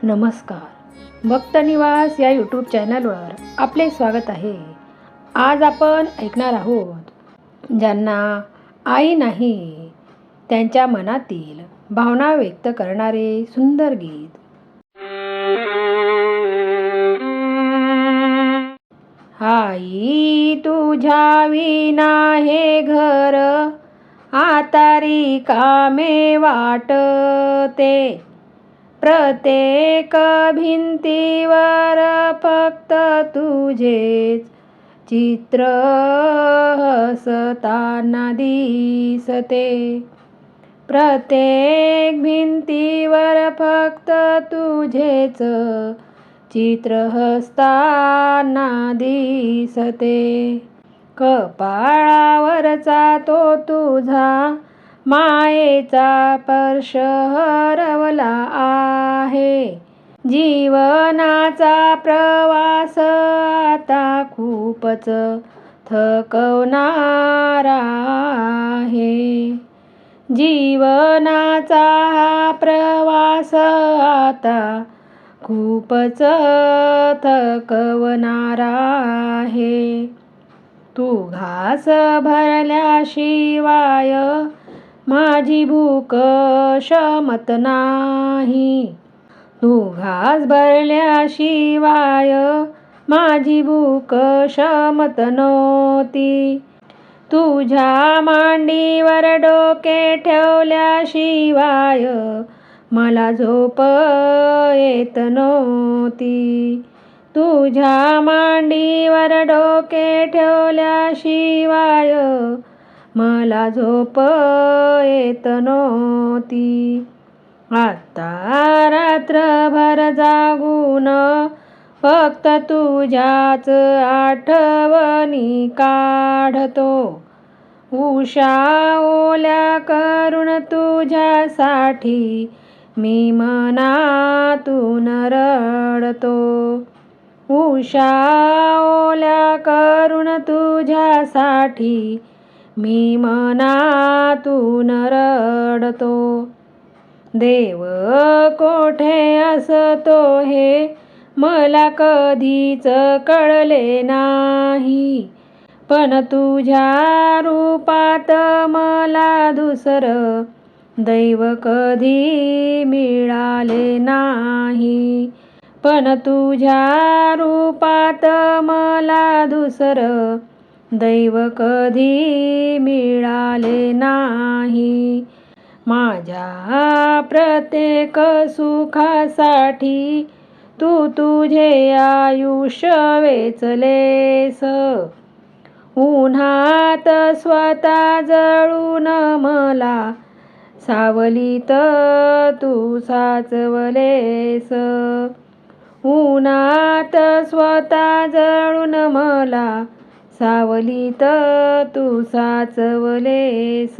नमस्कार, भक्तनिवास या यूट्यूब चॅनलवर आपले स्वागत आहे. आज आपण ऐकणार आहोत, ज्यांना आई नाही त्यांच्या मनातील भावना व्यक्त करणारे सुंदर गीत. आई तुझ्या विना हे घर आता रिकामे वाटते. प्रत्येक भिंतीवर फक्त तुझेच चित्र हसताना दिसते. प्रत्येक भिंतीवर फक्त तुझेच चित्र हसताना दिसते. कपाळावरचा तो तुझा मायेचा स्पर्श हरवला आहे. जीवनाचा प्रवास आता खूपच थकवणारा आहे. जीवनाचा हा प्रवास आता खूपच थकवणारा आहे. तू घास भरल्याशिवाय माझी भूक शमत नाही. तू घास भरल्याशिवाय माझी भूक शमत नव्हती. तुझ्या मांडीवर डोके ठेवल्याशिवाय मला झोप येत नव्हती. तुझ्या मांडीवर डोके ठेवल्याशिवाय मला झोप येत नव्हती. आता रात्रभर जागून फक्त तुझ्याच आठवणी काढतो. उषा ओल्या करून तुझ्यासाठी मी मनातून रडतो. उषा ओल्या करून तुझ्यासाठी मी मनातून रडतो. देव कोठे असतो हे मला कधीच कळले नाही. पण तुझ्या रूपात मला दुसरं दैव कधी मिळाले नाही. पण तुझ्या रूपात मला दुसरं दैव कधी मिळाले नाही. माझ्या प्रत्येक सुखासाठी तू तुझे आयुष्य वेचलेस. उन्हात स्वतः जळून मला सावलीत तू साचवलेस. उन्हात स्वतः जळून मला सावलीत तू साचवलेस.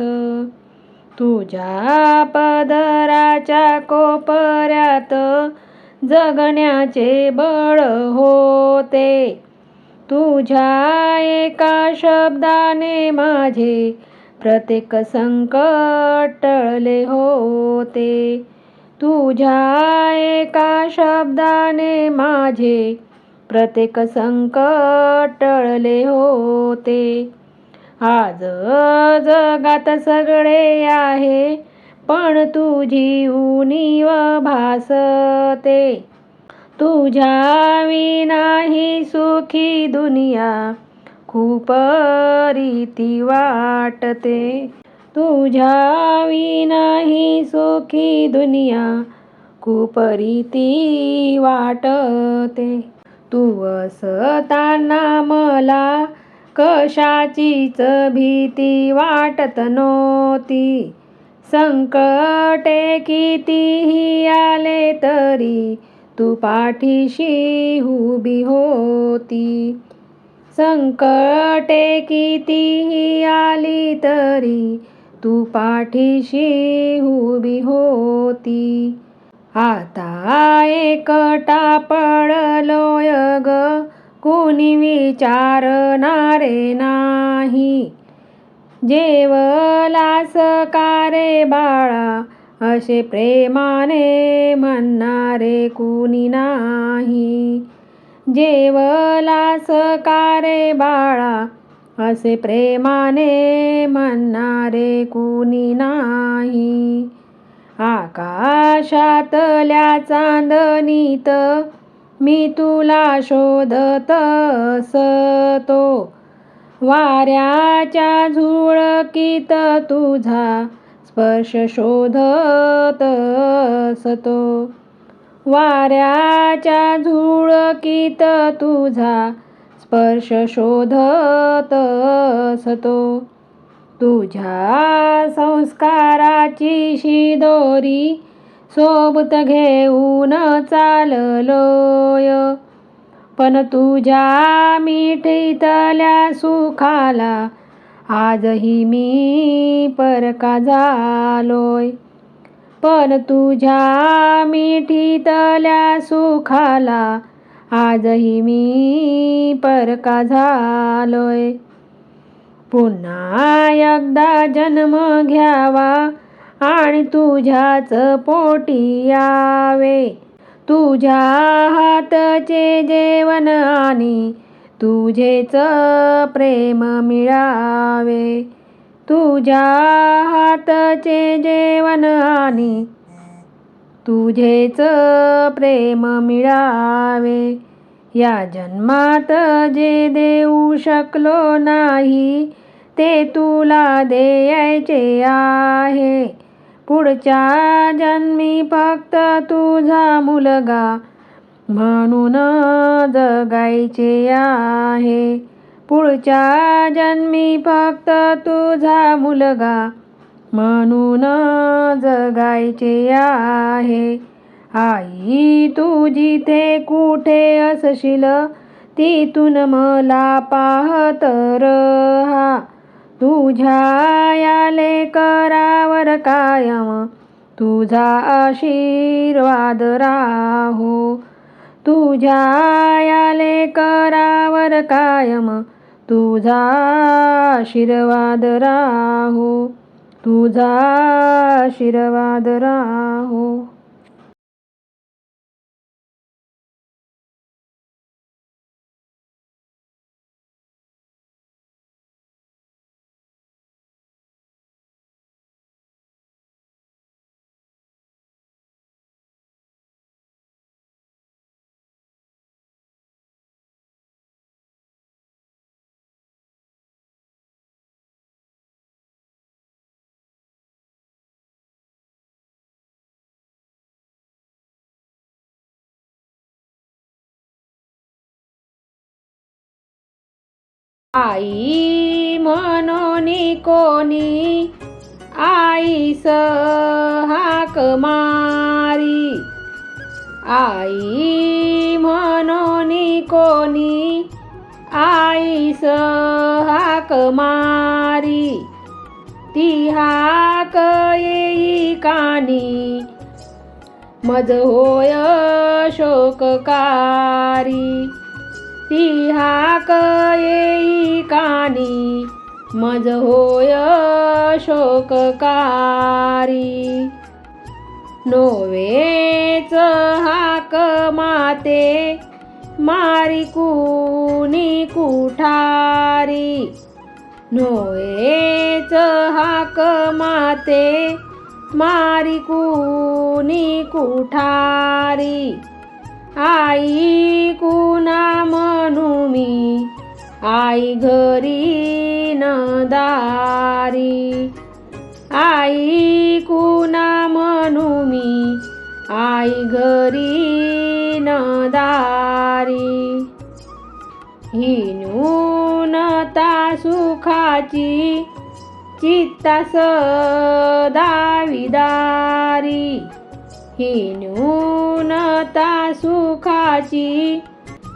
तुझ्या पदराच्या कोपऱ्यात जगण्याचे बळ होते. तुझ्या एका शब्दाने माझे प्रत्येक संकट टळले होते. तुझ्या एका शब्दाने माझे प्रत्येक संकट टळले होते. आज जगात सगळे आहे पण तुझी उणीव भासते. तुझ्या विना ही सुखी दुनिया खूप रीती वाटते. तुझ्या विना ही सुखी दुनिया खूप रीती वाटते. तू असताना मला कशाचीच भीती वाटत नव्हती. संकटे कितीही आले तरी तू पाठीशी उभी होती. संकटे कितीही आली तरी तू पाठीशी उभी होती. आता एकटा पडलोय ग, कुणी विचारणारे नाही. जेवलास का रे बाळा असे प्रेमाने म्हणणारे कुणी नाही. जेवलास का रे बाळा, असे प्रेमाने म्हणणारे कुणी नाही. आकाशातल्या चांदणीत मी तुला शोधत असतो, वाऱ्याच्या झुळकीत तुझा स्पर्श शोधत असतो. वाऱ्याच्या झुळकीत तुझा स्पर्श शोधत असतो. तुझ्या संस्काराची शिदोरी सोबत घेऊन चाललोय, पण तुझ्या मिठीतल्या सुखाला आजही मी परका झालोय. पण तुझ्या मिठीतल्या सुखाला आजही मी परका झालोय. पुन्हा एकदा जन्म घ्यावा आणि तुझ्याच पोटी यावे. तुझ्या हातचे जेवण आणि तुझेच प्रेम मिळावे. तुझ्या हातचे जेवण आणि तुझेच प्रेम मिळावे. या जन्मात जे देऊ शकलो नाही ते तुला द्यायचे आहे. पुढच्या जन्मी फक्त तुझा मुलगा म्हणून जगायचे आहे. पुढच्या जन्मी फक्त तुझा मुलगा म्हणून जगायचे आहे. आई, तू जिथे कुठे असशील तिथून मला पाहत रहा. तुझ्या या लेकरावर कायम तुझा आशीर्वाद राहो. तुझ्या या लेकरावर कायम तुझा आशीर्वाद राहो. तुझा आशीर्वाद राहो. आई म्हणून कोणी आईस हाक मारी. आई म्हणून कोणी आईस हाक मारी. ती हाक येई कानी मज होय शोककारी. ती हाक येई कानी मज होय शोककारी. नोवेच हाक माते मारी कुणी कुठारी. नोवेच हाक माते मारी कुणी कुठारी. आई कुणा म्हणू मी, आई घरी न दारी. आई कुणा म्हणू मी, आई घरी न दारी. ही न्यूनता सुखाची चित्ता सदा विदारी. ही न्यूनता सुखाची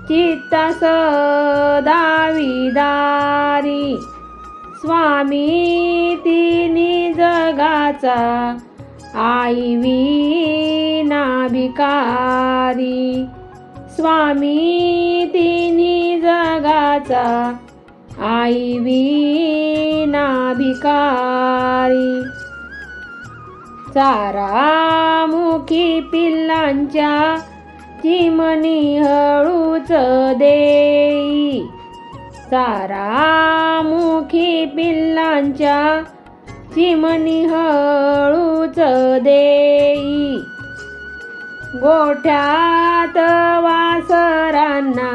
चित्ता सदा विदारी. स्वामी तिन्ही जगाचा आई विना भिकारी. स्वामी तिन्ही जगाचा आई विना भिकारी. चारा मुखी पिल्लांच्या चिमणी हळूच देई. चारा मुखी पिल्लांच्या चिमणी हळूच देई. गोठ्यात वासरांना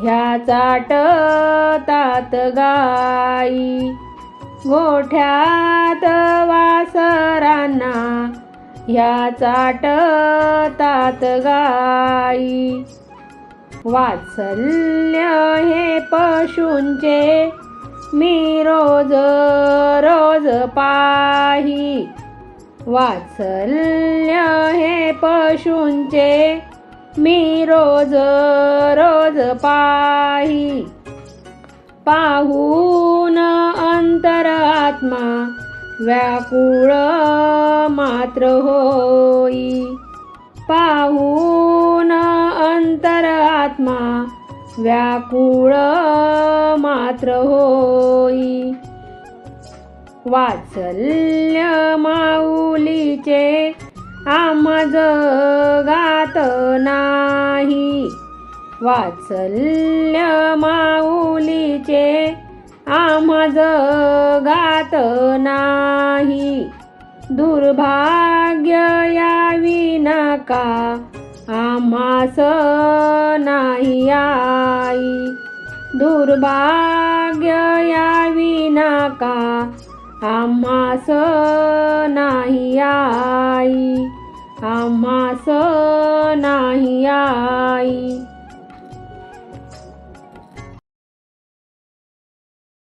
ह्या चाटतात गाई. गोठ्यात वासरांना ह्या चाटतात गाई. वात्सल्य हे पशूंचे मी रोज रोज पाही. वात्सल्य हे पशूंचे मी रोज रोज पाही. पाहून अंतरात्मा व्याकुळ मात्र होई. पाहून अंतरात्मा व्याकुळ मात्र होई. वात्सल्य माऊलीचे आम्हा जगात नाही. वात्सल्य माऊलीचे आम्हा जगात नाही. दुर्भाग्य यावी नका आम्हास नाही आई. दुर्भाग्य यावी नका आम्हास नाही आई. आम्हास नाही आई.